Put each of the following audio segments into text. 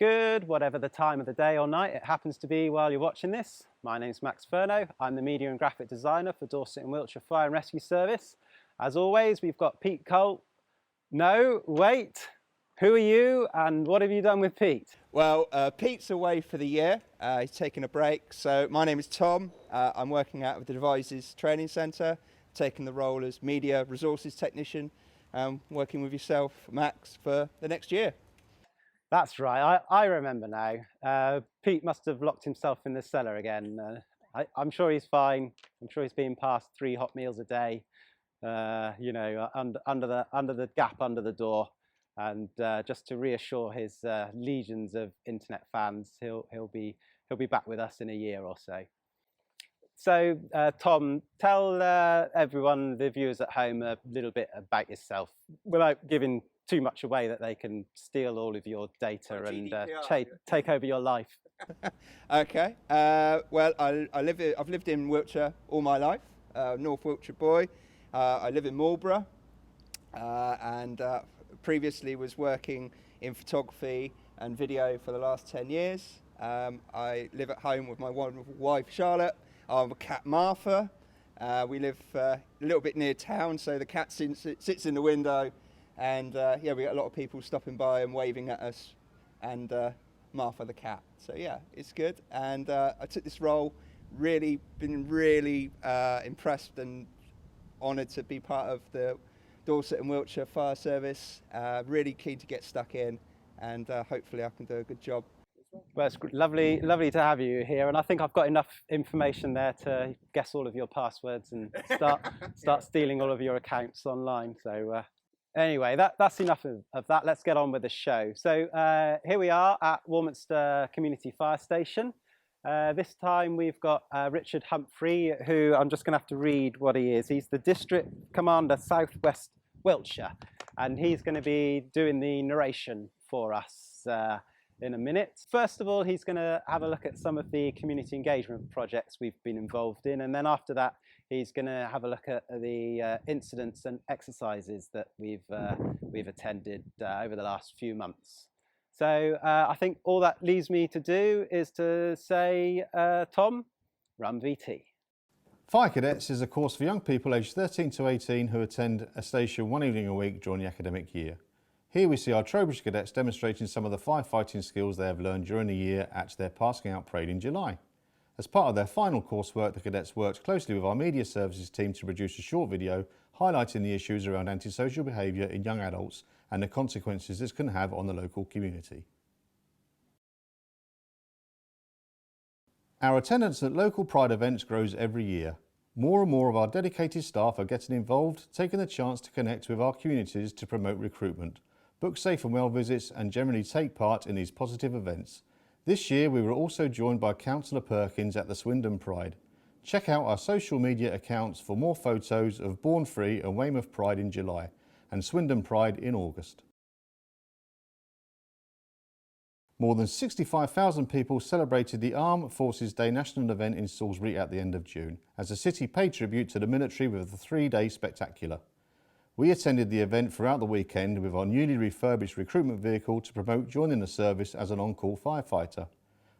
Good, whatever the time of the day or night it happens to be while you're watching this. My name's Max Furno. I'm the media and graphic designer for Dorset and Wiltshire Fire and Rescue Service. As always, we've got Pete Colt. No, wait. Who are you and what have you done with Pete? Well, Pete's away for the year. He's taking a break. So my name is Tom. I'm working out of the Devices Training Centre, taking the role as media resources technician, working with yourself, Max, for the next year. That's right, I remember now. Pete must have locked himself in the cellar again. I'm sure he's fine. I'm sure he's being passed 3 hot meals a day, you know, under the gap under the door. And just to reassure his legions of internet fans, he'll be back with us in a year or so. So, Tom, tell everyone, the viewers at home, a little bit about yourself without giving too much away that they can steal all of your data and take over your life. Okay. Well, I've lived in Wiltshire all my life, North Wiltshire boy. I live in Marlborough, and previously was working in photography and video for the last 10 years. I live at home with my wonderful wife Charlotte, our cat Martha. We live a little bit near town, so the cat sits in the window, and yeah, we get a lot of people stopping by and waving at us, and Martha the cat. So yeah, it's good. And I took this role, been really impressed and honoured to be part of the Dorset and Wiltshire Fire Service. Really keen to get stuck in, and hopefully I can do a good job. Well, it's lovely to have you here, and I think I've got enough information there to guess all of your passwords and start stealing all of your accounts online. So anyway, that's enough of that. Let's get on with the show. So here we are at Wiltshire Community Fire Station. This time we've got Richard Humphrey, who I'm just going to have to read what he is. He's the District Commander South West Wiltshire, and he's going to be doing the narration for us in a minute. First of all, he's going to have a look at some of the community engagement projects we've been involved in, and then after that he's going to have a look at the incidents and exercises that we've attended over the last few months. So I think all that leaves me to do is to say, Tom, run VT. Fire Cadets is a course for young people aged 13 to 18 who attend a station 1 evening a week during the academic year. Here we see our Trowbridge cadets demonstrating some of the firefighting skills they have learned during the year at their passing out parade in July. As part of their final coursework, the cadets worked closely with our media services team to produce a short video highlighting the issues around antisocial behaviour in young adults and the consequences this can have on the local community. Our attendance at local pride events grows every year. More and more of our dedicated staff are getting involved, taking the chance to connect with our communities to promote recruitment, book safe and well visits and generally take part in these positive events. This year we were also joined by Councillor Perkins at the Swindon Pride. Check out our social media accounts for more photos of Bourne Free and Weymouth Pride in July and Swindon Pride in August. More than 65,000 people celebrated the Armed Forces Day national event in Salisbury at the end of June, as the city paid tribute to the military with a 3-day spectacular. We attended the event throughout the weekend with our newly refurbished recruitment vehicle to promote joining the service as an on-call firefighter.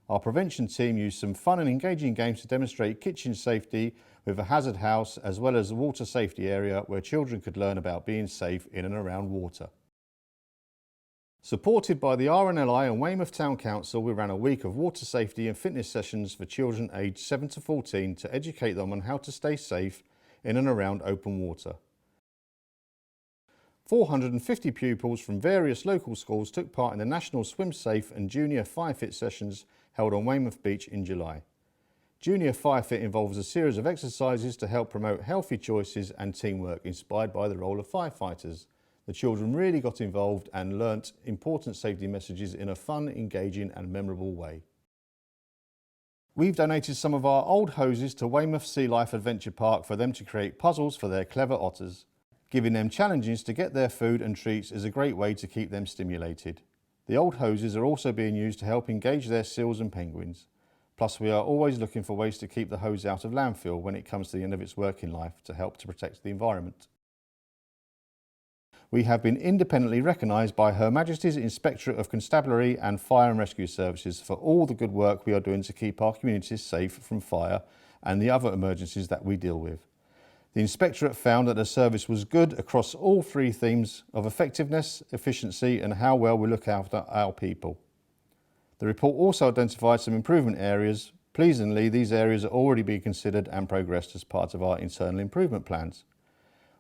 Our prevention team used some fun and engaging games to demonstrate kitchen safety with a hazard house as well as a water safety area where children could learn about being safe in and around water. Supported by the RNLI and Weymouth Town Council, we ran a week of water safety and fitness sessions for children aged 7 to 14 to educate them on how to stay safe in and around open water. 450 pupils from various local schools took part in the National Swim Safe and Junior Firefit sessions held on Weymouth Beach in July. Junior Firefit involves a series of exercises to help promote healthy choices and teamwork inspired by the role of firefighters. The children really got involved and learnt important safety messages in a fun, engaging and memorable way. We've donated some of our old hoses to Weymouth Sea Life Adventure Park for them to create puzzles for their clever otters. Giving them challenges to get their food and treats is a great way to keep them stimulated. The old hoses are also being used to help engage their seals and penguins. Plus we are always looking for ways to keep the hose out of landfill when it comes to the end of its working life to help to protect the environment. we have been independently recognised by Her Majesty's Inspectorate of Constabulary and Fire and Rescue Services for all the good work we are doing to keep our communities safe from fire and the other emergencies that we deal with. The Inspectorate found that the service was good across all three themes of effectiveness, efficiency and how well we look after our people. The report also identified some improvement areas. Pleasingly, these areas are already being considered and progressed as part of our internal improvement plans.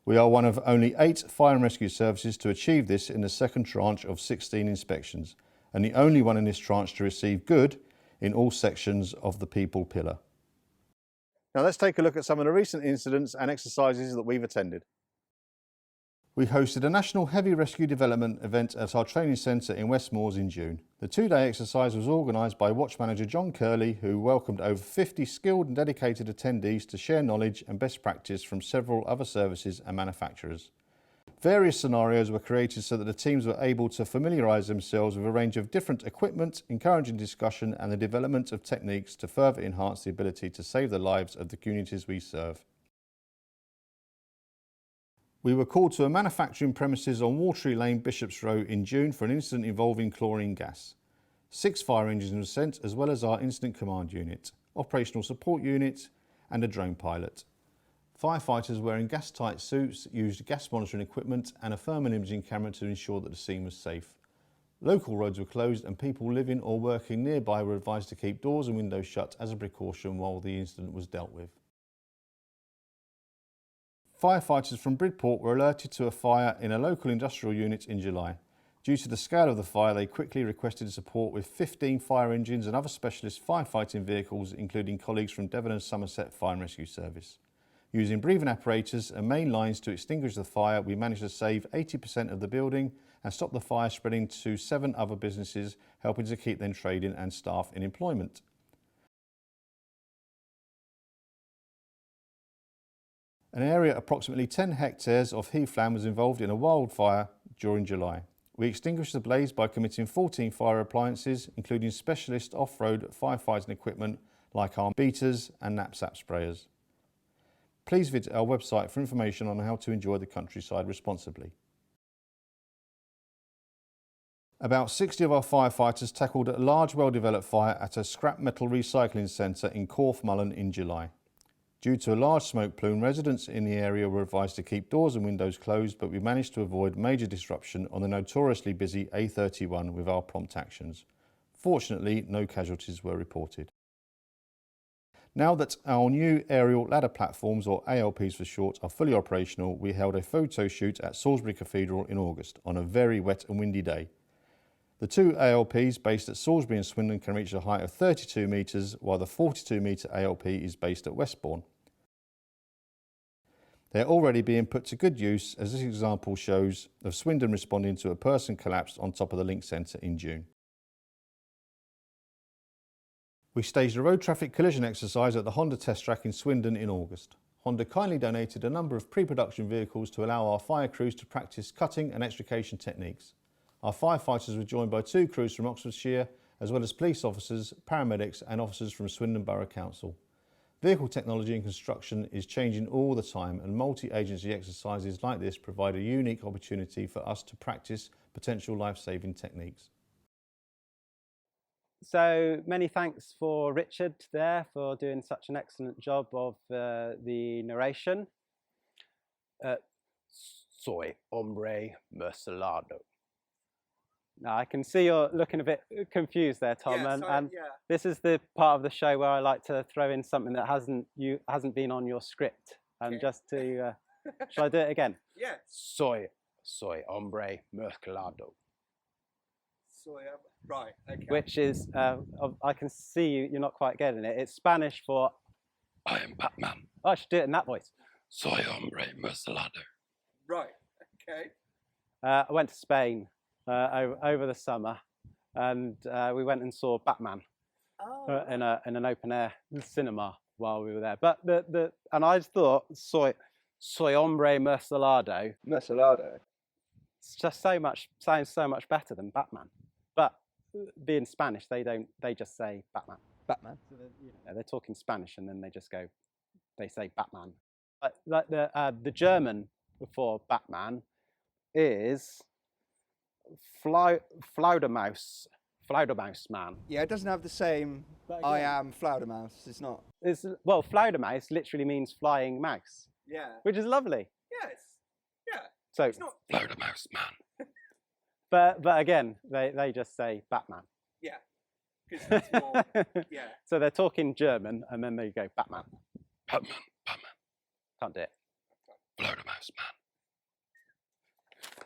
We are one of only 8 fire and rescue services to achieve this in the second tranche of 16 inspections, and the only one in this tranche to receive good in all sections of the people pillar. Now let's take a look at some of the recent incidents and exercises that we've attended. We hosted a National Heavy Rescue Development event at our training centre in West Moors in June. The 2-day exercise was organised by Watch Manager John Curley, who welcomed over 50 skilled and dedicated attendees to share knowledge and best practice from several other services and manufacturers. Various scenarios were created so that the teams were able to familiarise themselves with a range of different equipment, encouraging discussion and the development of techniques to further enhance the ability to save the lives of the communities we serve. We were called to a manufacturing premises on Watery Lane, Bishops Row in June for an incident involving chlorine gas. 6 fire engines were sent, as well as our incident command unit, operational support unit and a drone pilot. Firefighters wearing gas-tight suits used gas monitoring equipment and a thermal imaging camera to ensure that the scene was safe. Local roads were closed and people living or working nearby were advised to keep doors and windows shut as a precaution while the incident was dealt with. Firefighters from Bridport were alerted to a fire in a local industrial unit in July. Due to the scale of the fire, they quickly requested support with 15 fire engines and other specialist firefighting vehicles, including colleagues from Devon and Somerset Fire and Rescue Service. Using breathing apparatus and main lines to extinguish the fire, we managed to save 80% of the building and stop the fire spreading to 7 other businesses, helping to keep them trading and staff in employment. An area approximately 10 hectares of heathland was involved in a wildfire during July. We extinguished the blaze by committing 14 fire appliances, including specialist off-road firefighting equipment like arm beaters and knapsack sprayers. Please visit our website for information on how to enjoy the countryside responsibly. About 60 of our firefighters tackled a large well-developed fire at a scrap metal recycling centre in Corfe in July. Due to a large smoke plume, residents in the area were advised to keep doors and windows closed, but we managed to avoid major disruption on the notoriously busy A31 with our prompt actions. Fortunately, no casualties were reported. Now that our new aerial ladder platforms, or ALPs for short, are fully operational, we held a photo shoot at Salisbury Cathedral in August on a very wet and windy day. The 2 ALPs based at Salisbury and Swindon can reach a height of 32 metres, while the 42-metre ALP is based at Westbourne. They are already being put to good use, as this example shows of Swindon responding to a person collapsed on top of the Link Centre in June. We staged a road traffic collision exercise at the Honda test track in Swindon in August. Honda kindly donated a number of pre-production vehicles to allow our fire crews to practice cutting and extrication techniques. Our firefighters were joined by 2 crews from Oxfordshire, as well as police officers, paramedics and officers from Swindon Borough Council. Vehicle technology and construction is changing all the time, and multi-agency exercises like this provide a unique opportunity for us to practice potential life-saving techniques. So many thanks for Richard there for doing such an excellent job of the narration. Soy hombre mercelado. Now I can see you're looking a bit confused there, Tom, and this is the part of the show where I like to throw in something that hasn't been on your script, and just to shall I do it again? Yeah. Soy hombre mercelado. Right, okay. Which is, I can see you're not quite getting it. It's Spanish for I am Batman. Oh, I should do it in that voice. Soy hombre mercelado. Right, okay. I went to Spain over the summer, and we went and saw Batman in an open air cinema while we were there. But and I just thought soy hombre mercelado. Mercelado. It's just sounds so much better than Batman. But being Spanish, they just say Batman. Batman. So they're talking Spanish, and then they say Batman. Like the German for Batman is Flaudermaus man. Yeah, it doesn't have the same I am Flaudermaus. It's not. Well, Flaudermaus literally means flying mouse, Yeah. which is lovely. Yeah, yeah. So, It's not. Flaudermaus man. but again, they just say Batman. Yeah. Because that's more. Yeah. So they're talking German, and then they go Batman. Batman. Can't do it. Flaudermaus man.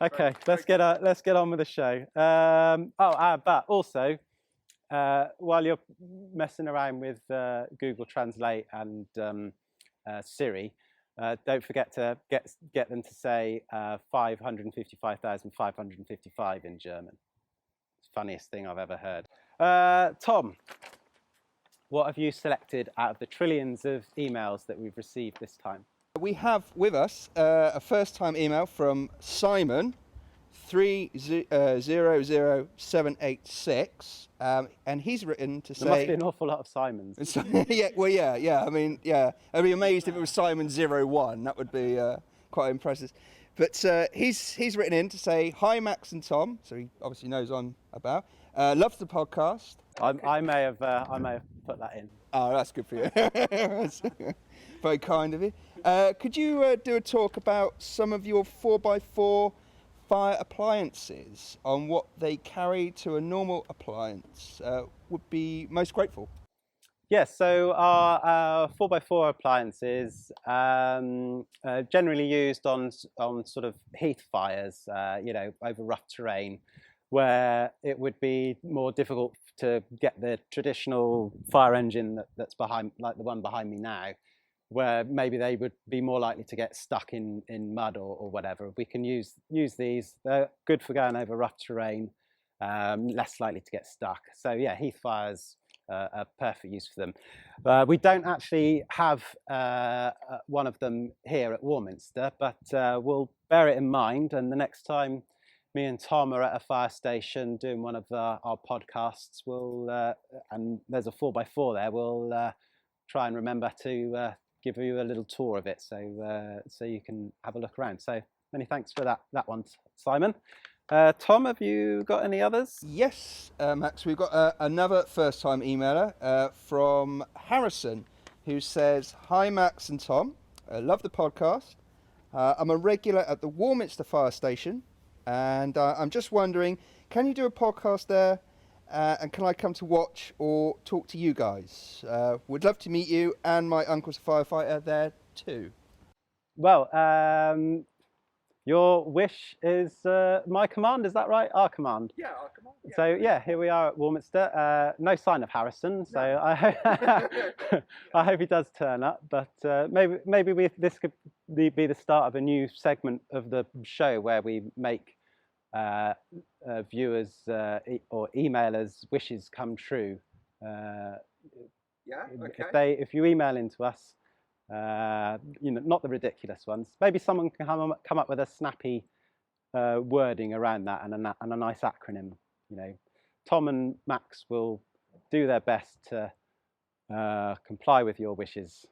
Okay, let's get on with the show. But also, while you're messing around with Google Translate and Siri, don't forget to get them to say 555,555 in German. It's the funniest thing I've ever heard. Tom, what have you selected out of the trillions of emails that we've received this time? We have with us a first-time email from Simon 300786, and he's written to say. There must be an awful lot of Simons. Yeah. I mean, yeah. I'd be amazed if it was Simon 01. That would be quite impressive. But he's written in to say hi, Max and Tom. So he obviously knows I'm about. Loves the podcast. I may have put that in. Oh, that's good for you. Very kind of you. Could you do a talk about some of your 4x4 fire appliances, on what they carry to a normal appliance? Would be most grateful. Yes, so our 4x4 appliances generally used on sort of heath fires, over rough terrain, where it would be more difficult to get the traditional fire engine that's behind, like the one behind me now, where maybe they would be more likely to get stuck in mud or whatever. We can use these. They're good for going over rough terrain, less likely to get stuck. So yeah, heath fires are perfect use for them. We don't actually have one of them here at Warminster, but we'll bear it in mind, and the next time me and Tom are at a fire station doing one of our podcasts, and there's a 4x4 there, we'll try and remember to give you a little tour of it, so you can have a look around. So many thanks for that one, Simon. Tom, have you got any others? Yes, Max, we've got another first-time emailer from Harrison, who says, hi, Max and Tom. I love the podcast. I'm a regular at the Warminster Fire Station, and I'm just wondering, can you do a podcast there? And can I come to watch or talk to you guys? Would love to meet you, and my uncle's a firefighter there too. Well, your wish is my command, is that right? Our command. Yeah, our command. Yeah. So yeah, here we are at Warminster. No sign of Harrison, so no. I hope he does turn up. But maybe this could be the start of a new segment of the show where we make viewers or emailers' wishes come true. Yeah. Okay. If you email into us, not the ridiculous ones. Maybe someone can come up with a snappy wording around that and a nice acronym. Tom and Max will do their best to comply with your wishes,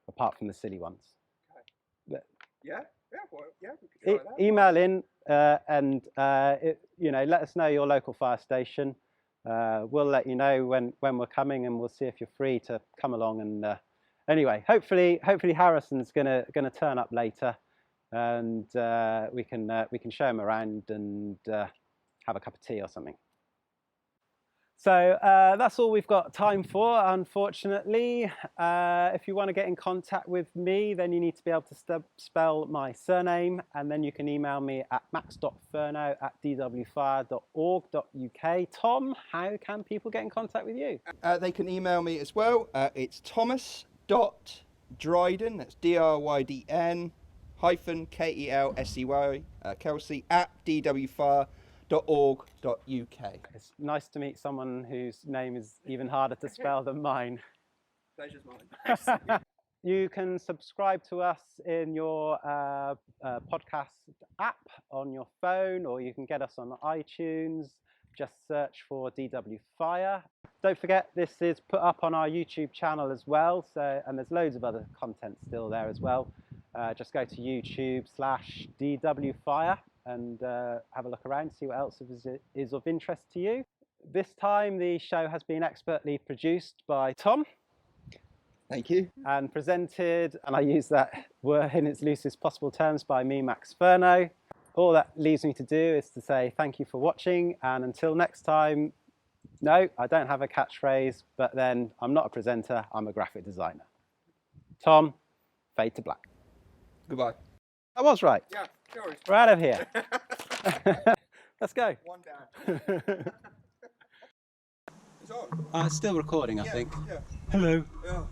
apart from the silly ones. Okay. Yeah. Well, yeah. We could try that. Email in and let us know your local fire station. We'll let you know when we're coming, and we'll see if you're free to come along. And anyway, hopefully Harrison's gonna turn up later, and we can show him around and have a cup of tea or something. So that's all we've got time for, unfortunately. If you want to get in contact with me, then you need to be able to spell my surname, and then you can email me at max.furno@dwfire.org.uk. Tom, how can people get in contact with you? They can email me as well. It's thomas.dryden, that's DRYDN -KELSEY, Kelsey, @dwfire.org.uk. It's nice to meet someone whose name is even harder to spell than mine. Pleasure's mine. You can subscribe to us in your podcast app on your phone, or you can get us on iTunes. Just search for DWFire. Don't forget, this is put up on our YouTube channel as well, and there's loads of other content still there as well. Just go to YouTube/DWFire. and have a look around, see what else is of interest to you. This time the show has been expertly produced by Tom. Thank you. And presented, and I use that word in its loosest possible terms, by me, Max Furno. All that leaves me to do is to say thank you for watching, and until next time, no, I don't have a catchphrase, but then I'm not a presenter, I'm a graphic designer. Tom, fade to black. Goodbye. I was right. Yeah, sure. We're out of here. Let's go. One down. It's on. It's still recording, I think. Yeah. Hello. Yeah.